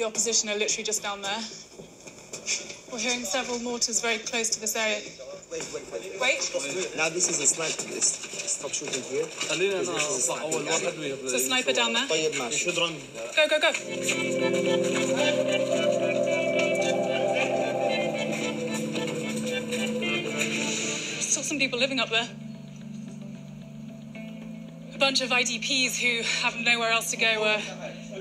the opposition are literally just down there. We're hearing several mortars very close to this area. Wait. Now this is a sniper. Stop shooting here. There's a sniper down there. You should run. Go. Still some people living up there. A bunch of IDPs who have nowhere else to go are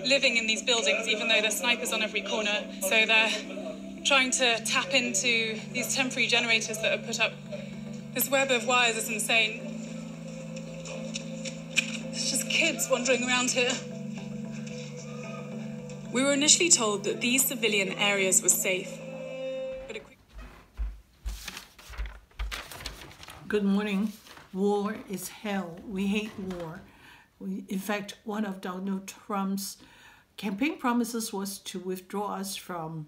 living in these buildings, even though there's snipers on every corner. So they're trying to tap into these temporary generators that are put up. This web of wires is insane. It's just kids wandering around here. We were initially told that these civilian areas were safe. But Good morning. War is hell. We hate war. In fact, one of Donald Trump's campaign promises was to withdraw us from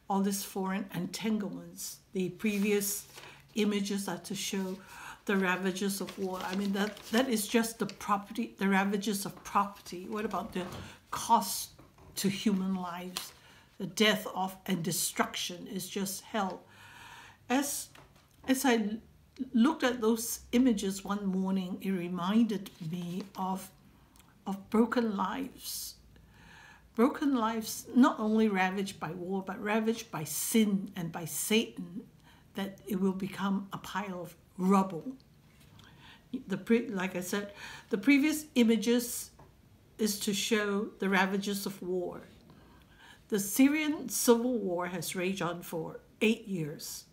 all these foreign entanglements. The previous images are to show the ravages of war. I mean, that is just the ravages of property. What about the cost to human lives? The death of and destruction is just hell. As I looked at those images one morning, it reminded me of broken lives. Broken lives not only ravaged by war, but ravaged by sin and by Satan, that it will become a pile of rubble. Like I said, the previous images is to show the ravages of war. The Syrian civil war has raged on for 8 years.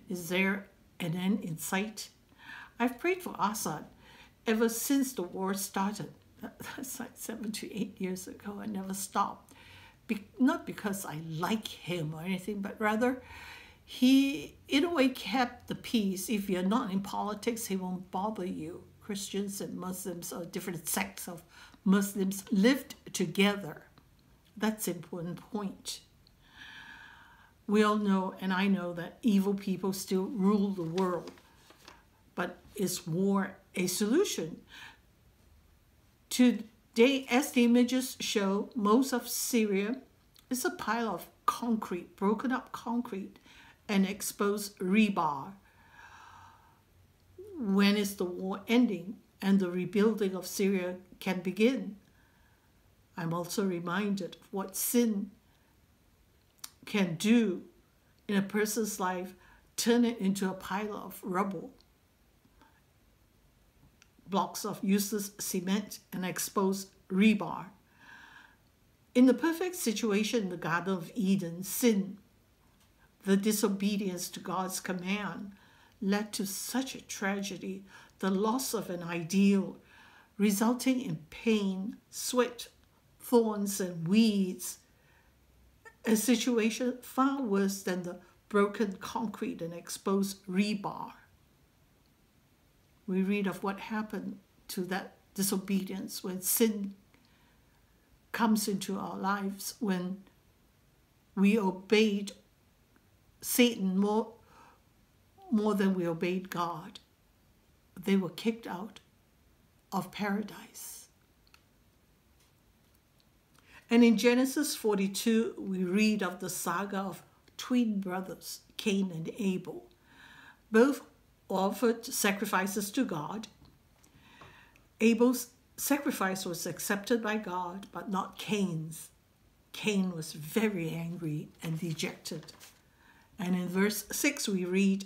Is there an end in sight? I've prayed for Assad ever since the war started. That's like 7 to 8 years ago. I never stopped. Not because I like him or anything, but rather he, in a way, kept the peace. If you're not in politics, he won't bother you. Christians and Muslims, or different sects of Muslims, lived together. That's an important point. We all know, and I know, that evil people still rule the world. But is war a solution? Today, as the images show, most of Syria is a pile of concrete, broken up concrete, and exposed rebar. When is the war ending and the rebuilding of Syria can begin? I'm also reminded of what sin can do in a person's life, turn it into a pile of rubble, blocks of useless cement, and exposed rebar. In the perfect situation in the Garden of Eden, sin, the disobedience to God's command, led to such a tragedy, the loss of an ideal, resulting in pain, sweat, thorns, and weeds, a situation far worse than the broken concrete and exposed rebar. We read of what happened to that disobedience when sin comes into our lives, when we obeyed Satan more than we obeyed God. They were kicked out of paradise. And in Genesis 42, we read of the saga of twin brothers, Cain and Abel. Both offered sacrifices to God. Abel's sacrifice was accepted by God, but not Cain's. Cain was very angry and dejected. And in verse 6 we read,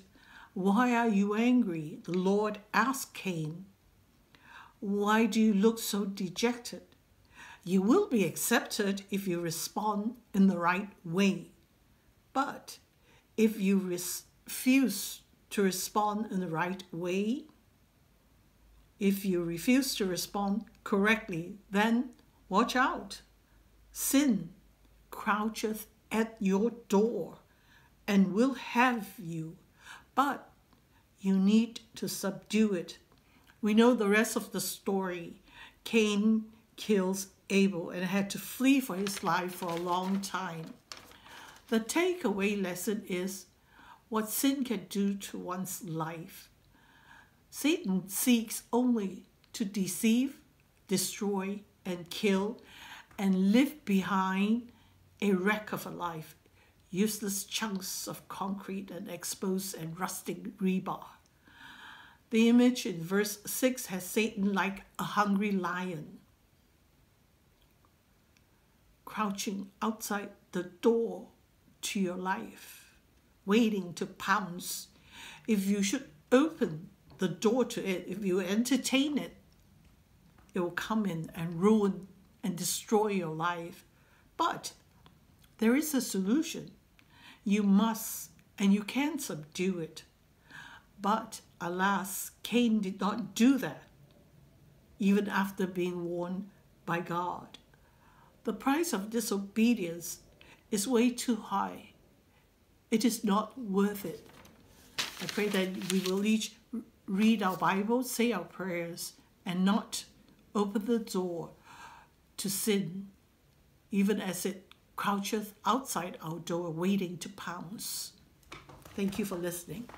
"Why are you angry?" The Lord asked Cain. "Why do you look so dejected? You will be accepted if you respond in the right way. But if you refuse to respond in the right way, if you refuse to respond correctly, then watch out. Sin croucheth at your door and will have you, but you need to subdue it." We know the rest of the story. Cain kills Abel and had to flee for his life for a long time. The takeaway lesson is what sin can do to one's life. Satan seeks only to deceive, destroy, and kill, and leave behind a wreck of a life, useless chunks of concrete and exposed and rusting rebar. The image in verse 6 has Satan like a hungry lion, crouching outside the door to your life, waiting to pounce. If you should open the door to it, if you entertain it, it will come in and ruin and destroy your life. But there is a solution. You must and you can subdue it. But alas, Cain did not do that, even after being warned by God. The price of disobedience is way too high. It is not worth it. I pray that we will each read our Bible, say our prayers, and not open the door to sin, even as it croucheth outside our door waiting to pounce. Thank you for listening.